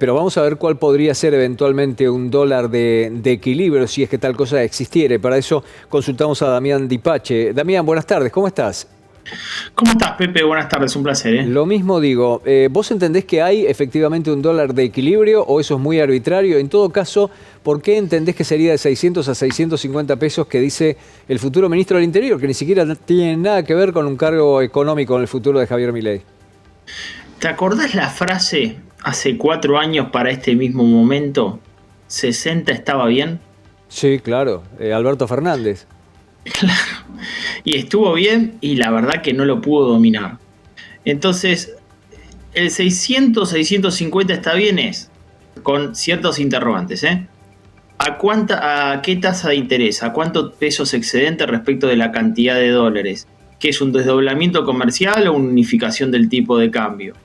pero vamos a ver cuál podría ser eventualmente un dólar de equilibrio, si es que tal cosa existiera. Y para eso consultamos a Damián Dipache. Damián, buenas tardes, ¿cómo estás? ¿Cómo estás, Pepe? Buenas tardes, un placer, ¿eh? Lo mismo digo, ¿vos entendés que hay efectivamente un dólar de equilibrio o eso es muy arbitrario? En todo caso, ¿por qué entendés que sería de 600 a 650 pesos que dice el futuro ministro del Interior, que ni siquiera tiene nada que ver con un cargo económico en el futuro de Javier Milei? ¿Te acordás la frase hace 4 años para este mismo momento? ¿60 estaba bien? Sí, claro, Alberto Fernández. Y estuvo bien y la verdad que no lo pudo dominar. Entonces, el 600, 650 está bien es, con ciertos interrogantes, ¿eh? ¿A qué tasa de interés? ¿A cuántos pesos excedente respecto de la cantidad de dólares? ¿Qué es un desdoblamiento comercial o una unificación del tipo de cambio?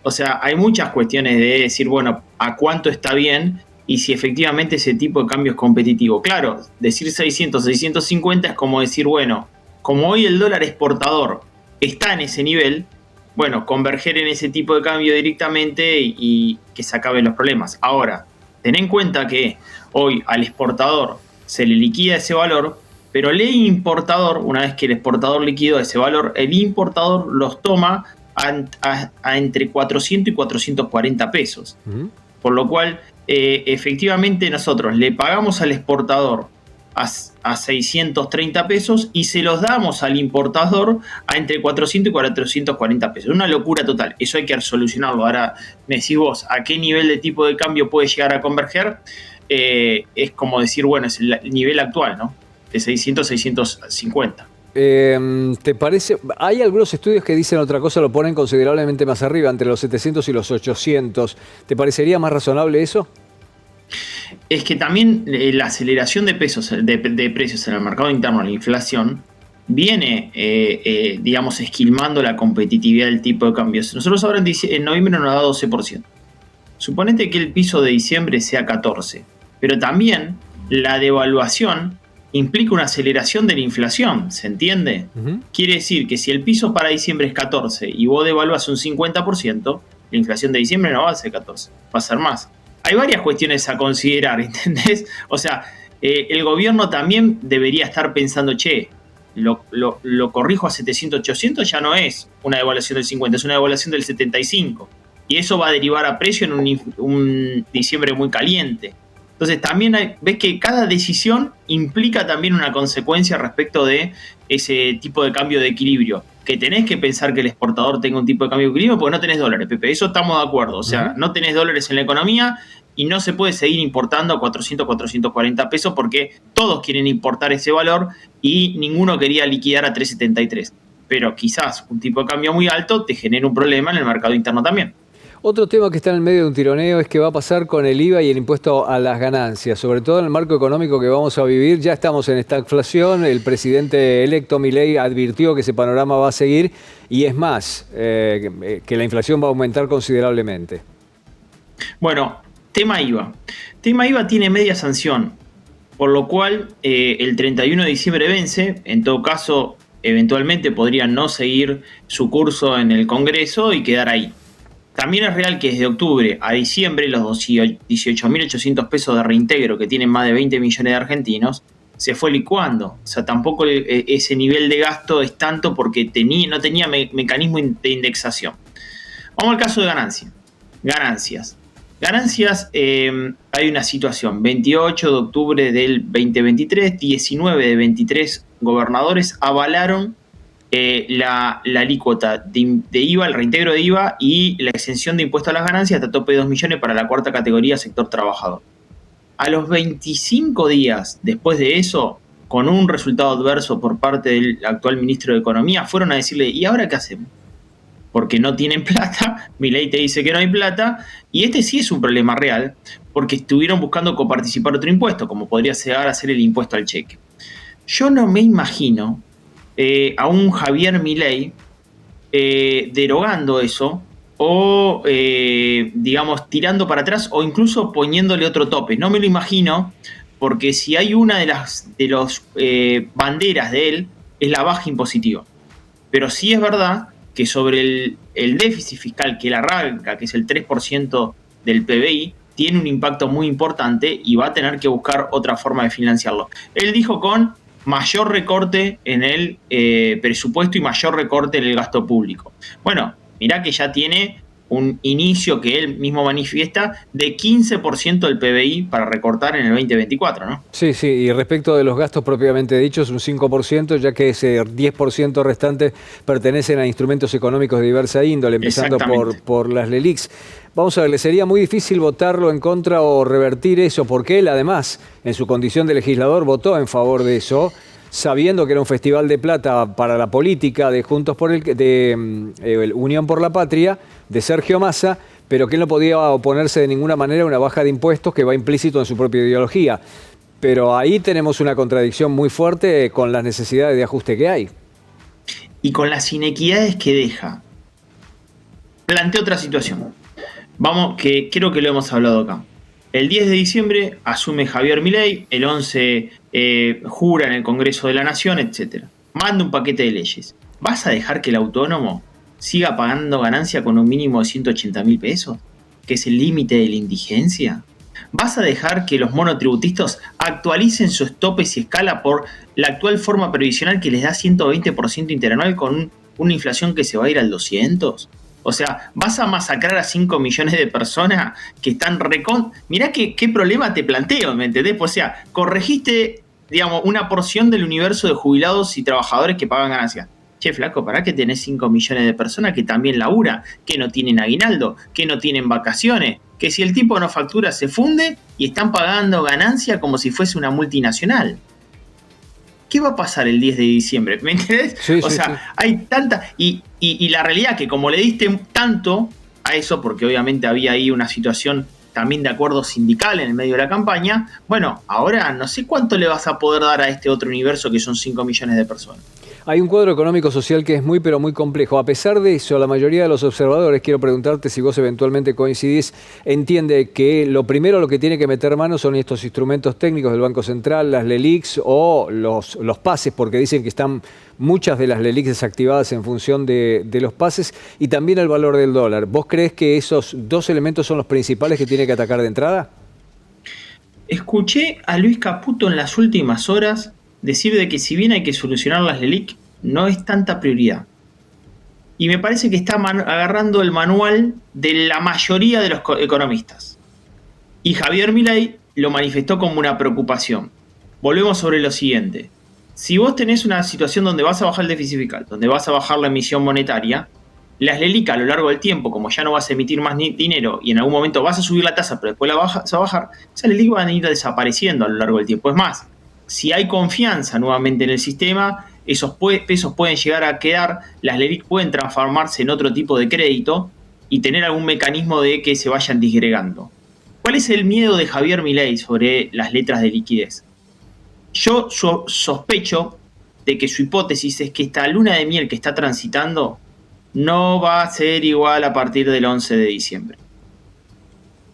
O sea, hay muchas cuestiones de decir, bueno, a cuánto está bien y si efectivamente ese tipo de cambio es competitivo. Claro, decir 600, 650 es como decir, bueno, como hoy el dólar exportador está en ese nivel, bueno, converger en ese tipo de cambio directamente y que se acaben los problemas. Ahora, ten en cuenta que hoy al exportador se le liquida ese valor, pero el importador, una vez que el exportador liquidó ese valor, el importador los toma a entre 400 y 440 pesos. Ujú. Por lo cual, efectivamente nosotros le pagamos al exportador a 630 pesos y se los damos al importador a entre 400 y 440 pesos. Una locura total. Eso hay que solucionarlo. Ahora me decís vos, ¿a qué nivel de tipo de cambio puede llegar a converger? Es como decir, bueno, es el nivel actual, ¿no? De 600 a 650. ¿Te parece? Hay algunos estudios que dicen otra cosa, lo ponen considerablemente más arriba, entre los 700 y los 800. ¿Te parecería más razonable eso? Es que también la aceleración de precios en el mercado interno, la inflación, viene, digamos, esquilmando la competitividad del tipo de cambios. Nosotros ahora en noviembre nos da 12%. Suponete que el piso de diciembre sea 14%, pero también la devaluación implica una aceleración de la inflación, ¿se entiende? Ujú. Quiere decir que si el piso para diciembre es 14 y vos devaluas un 50%, la inflación de diciembre no va a ser 14, va a ser más. Hay varias cuestiones a considerar, ¿entendés? O sea, el gobierno también debería estar pensando, che, lo corrijo a 700, 800, ya no es una devaluación del 50, es una devaluación del 75. Y eso va a derivar a precio en un diciembre muy caliente. Entonces también ves que cada decisión implica también una consecuencia respecto de ese tipo de cambio de equilibrio. Que tenés que pensar que el exportador tenga un tipo de cambio de equilibrio porque no tenés dólares, Pepe. Eso estamos de acuerdo. O sea, Ujú. no tenés dólares en la economía y no se puede seguir importando a 400, 440 pesos porque todos quieren importar ese valor y ninguno quería liquidar a 373. Pero quizás un tipo de cambio muy alto te genera un problema en el mercado interno también. Otro tema que está en el medio de un tironeo es qué va a pasar con el IVA y el impuesto a las ganancias, sobre todo en el marco económico que vamos a vivir. Ya estamos en esta inflación, el presidente electo Milei advirtió que ese panorama va a seguir y es más, que la inflación va a aumentar considerablemente. Bueno, tema IVA. Tema IVA tiene media sanción, por lo cual el 31 de diciembre vence. En todo caso, eventualmente podría no seguir su curso en el Congreso y quedar ahí. También es real que desde octubre a diciembre los 18.800 pesos de reintegro que tienen más de 20 millones de argentinos se fue licuando. O sea, tampoco ese nivel de gasto es tanto porque no tenía mecanismo de indexación. Vamos al caso de ganancias. Ganancias. Ganancias, hay una situación. 28 de octubre del 2023, 19 de 23 gobernadores avalaron la alícuota de IVA, el reintegro de IVA y la exención de impuesto a las ganancias hasta tope de 2 millones para la cuarta categoría sector trabajador. A los 25 días después de eso, con un resultado adverso por parte del actual ministro de Economía, fueron a decirle, ¿y ahora qué hacemos? Porque no tienen plata, Milei te dice que no hay plata, y este sí es un problema real, porque estuvieron buscando coparticipar otro impuesto, como podría llegar a ser el impuesto al cheque. Yo no me imagino a un Javier Milei derogando eso o, digamos, tirando para atrás o incluso poniéndole otro tope. No me lo imagino porque si hay una de las banderas de él es la baja impositiva. Pero sí es verdad que sobre el déficit fiscal que él arranca, que es el 3% del PBI, tiene un impacto muy importante y va a tener que buscar otra forma de financiarlo. Él dijo con mayor recorte en el presupuesto y mayor recorte en el gasto público. Bueno, mirá que ya tiene un inicio que él mismo manifiesta de 15% del PBI para recortar en el 2024, ¿no? Sí, sí, y respecto de los gastos propiamente dichos, un 5%, ya que ese 10% restante pertenecen a instrumentos económicos de diversa índole, empezando por las LELIQs. Vamos a ver, le sería muy difícil votarlo en contra o revertir eso, porque él además, en su condición de legislador, votó en favor de eso, sabiendo que era un festival de plata para la política de Unión por la Patria, de Sergio Massa, pero que él no podía oponerse de ninguna manera a una baja de impuestos que va implícito en su propia ideología. Pero ahí tenemos una contradicción muy fuerte con las necesidades de ajuste que hay. Y con las inequidades que deja. Planteo otra situación. Vamos, que creo que lo hemos hablado acá. El 10 de diciembre asume Javier Milei, el 11 jura en el Congreso de la Nación, etc. Manda un paquete de leyes. ¿Vas a dejar que el autónomo siga pagando ganancia con un mínimo de 180.000 pesos? ¿Que es el límite de la indigencia? ¿Vas a dejar que los monotributistas actualicen sus topes y escala por la actual forma previsional que les da 120% interanual con una inflación que se va a ir al 200%? O sea, ¿vas a masacrar a 5 millones de personas que están Mirá qué problema te planteo, ¿me entendés? O sea, corregiste, digamos, una porción del universo de jubilados y trabajadores que pagan ganancias. Che, flaco, ¿para qué tenés 5 millones de personas que también laburan, que no tienen aguinaldo, que no tienen vacaciones, que si el tipo no factura se funde y están pagando ganancia como si fuese una multinacional? ¿Qué va a pasar el 10 de diciembre? ¿Me entendés? Sí, o sea, sí. hay tanta... Y la realidad que como le diste tanto a eso, porque obviamente había ahí una situación también de acuerdo sindical en el medio de la campaña, bueno, ahora no sé cuánto le vas a poder dar a este otro universo que son 5 millones de personas. Hay un cuadro económico-social que es muy, pero muy complejo. A pesar de eso, la mayoría de los observadores, quiero preguntarte si vos eventualmente coincidís, entiende que lo primero lo que tiene que meter mano son estos instrumentos técnicos del Banco Central, las LELIQs o los pases, porque dicen que están muchas de las LELIQs desactivadas en función de los pases, y también el valor del dólar. ¿Vos creés que esos dos elementos son los principales que tiene que atacar de entrada? Escuché a Luis Caputo en las últimas horas decir de que si bien hay que solucionar las LELIQ, no es tanta prioridad. Y me parece que está agarrando el manual de la mayoría de los economistas. Y Javier Milei lo manifestó como una preocupación. Volvemos sobre lo siguiente. Si vos tenés una situación donde vas a bajar el déficit fiscal, donde vas a bajar la emisión monetaria, las LELIQ a lo largo del tiempo, como ya no vas a emitir más dinero y en algún momento vas a subir la tasa, pero después la vas a bajar, esas LELIQ van a ir desapareciendo a lo largo del tiempo. Es más, si hay confianza nuevamente en el sistema, esos pesos pueden llegar a quedar, las LELIQ pueden transformarse en otro tipo de crédito y tener algún mecanismo de que se vayan disgregando. ¿Cuál es el miedo de Javier Milei sobre las letras de liquidez? Yo sospecho de que su hipótesis es que esta luna de miel que está transitando no va a ser igual a partir del 11 de diciembre.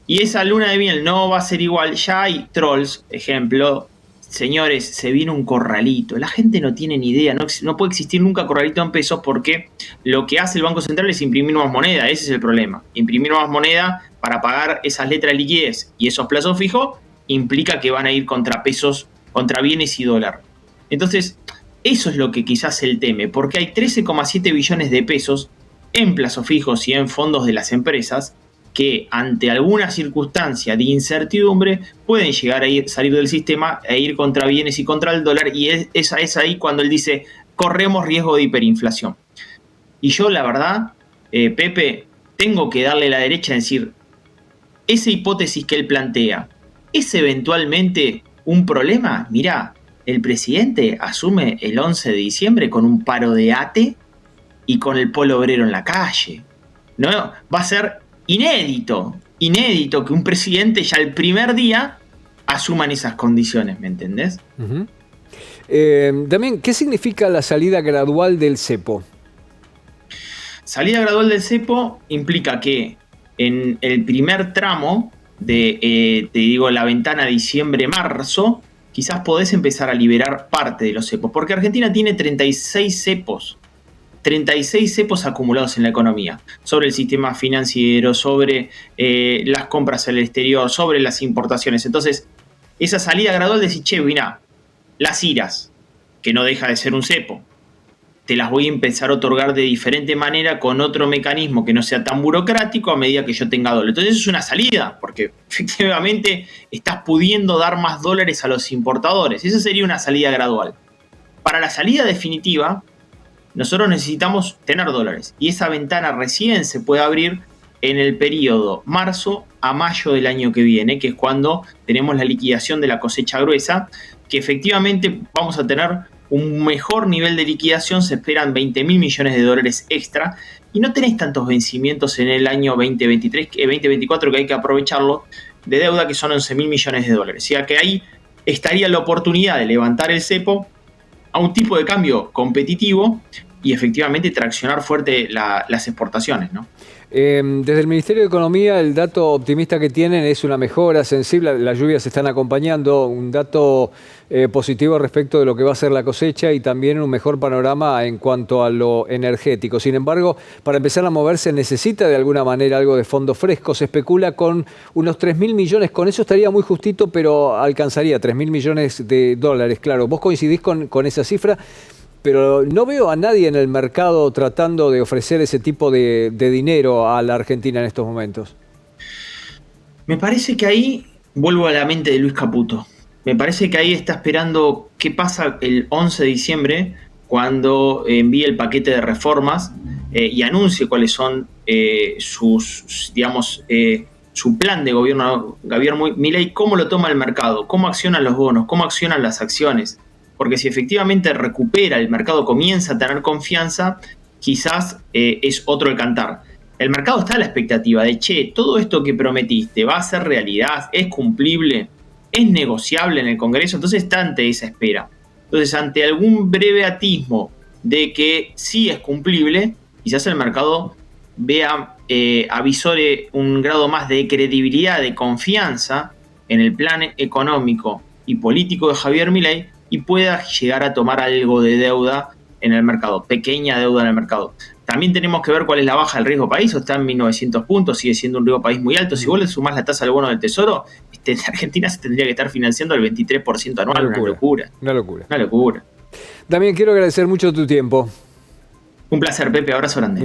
Y esa luna de miel no va a ser igual. Ya hay trolls, ejemplo, señores, se viene un corralito. La gente no tiene ni idea, no puede existir nunca corralito en pesos porque lo que hace el Banco Central es imprimir más moneda. Ese es el problema. Imprimir más moneda para pagar esas letras de liquidez y esos plazos fijos implica que van a ir contra pesos, contra bienes y dólar. Entonces, eso es lo que quizás él teme, porque hay 13,7 billones de pesos en plazos fijos y en fondos de las empresas que ante alguna circunstancia de incertidumbre pueden llegar a salir del sistema e ir contra bienes y contra el dólar, y es ahí cuando él dice corremos riesgo de hiperinflación. Y yo la verdad, Pepe, tengo que darle la derecha a decir, esa hipótesis que él plantea, ¿es eventualmente un problema? Mirá, el presidente asume el 11 de diciembre con un paro de ATE y con el polo obrero en la calle. ¿No? Va a ser inédito que un presidente ya el primer día asuma en esas condiciones, ¿me entendés? Uh-huh. También, ¿qué significa la salida gradual del cepo? Salida gradual del cepo implica que en el primer tramo de, la ventana diciembre-marzo, quizás podés empezar a liberar parte de los cepos, porque Argentina tiene 36 cepos 36 cepos acumulados en la economía, sobre el sistema financiero, sobre las compras al exterior, sobre las importaciones. Entonces, esa salida gradual de decir, che, mira, las IRAs, que no deja de ser un cepo, te las voy a empezar a otorgar de diferente manera con otro mecanismo que no sea tan burocrático a medida que yo tenga dólares. Entonces es una salida, porque efectivamente estás pudiendo dar más dólares a los importadores. Esa sería una salida gradual. Para la salida definitiva, nosotros necesitamos tener dólares. Y esa ventana recién se puede abrir en el periodo marzo a mayo del año que viene, que es cuando tenemos la liquidación de la cosecha gruesa, que efectivamente vamos a tener un mejor nivel de liquidación, se esperan 20.000 millones de dólares extra, y no tenés tantos vencimientos en el año 2024, que hay que aprovecharlo, de deuda, que son 11.000 millones de dólares. O sea que ahí estaría la oportunidad de levantar el cepo a un tipo de cambio competitivo y efectivamente traccionar fuerte las exportaciones, ¿no? Desde el Ministerio de Economía, el dato optimista que tienen es una mejora sensible, las lluvias se están acompañando, un dato positivo respecto de lo que va a ser la cosecha y también un mejor panorama en cuanto a lo energético. Sin embargo, para empezar a moverse necesita de alguna manera algo de fondo fresco, se especula con unos 3.000 millones, con eso estaría muy justito, pero alcanzaría 3.000 millones de dólares, claro. ¿Vos coincidís con esa cifra? Pero no veo a nadie en el mercado tratando de ofrecer ese tipo de dinero a la Argentina en estos momentos. Me parece que ahí vuelvo a la mente de Luis Caputo. Me parece que ahí está esperando qué pasa el 11 de diciembre cuando envíe el paquete de reformas y anuncie cuáles son su plan de gobierno, Milei, cómo lo toma el mercado, cómo accionan los bonos, cómo accionan las acciones. Porque si efectivamente recupera, el mercado comienza a tener confianza, quizás es otro el cantar. El mercado está a la expectativa de, che, todo esto que prometiste va a ser realidad, es cumplible, es negociable en el Congreso, entonces está ante esa espera. Entonces, ante algún breve atismo de que sí es cumplible, quizás el mercado vea, avisore un grado más de credibilidad, de confianza en el plan económico y político de Javier Milei, y pueda llegar a tomar algo de deuda en el mercado, pequeña deuda en el mercado. También tenemos que ver cuál es la baja del riesgo país, o está en 1.900 puntos, sigue siendo un riesgo país muy alto. Si vos le sumás la tasa del bono del tesoro, Argentina se tendría que estar financiando el 23% anual, una locura. Una locura. Una locura. Damián, quiero agradecer mucho tu tiempo. Un placer, Pepe, abrazo grande.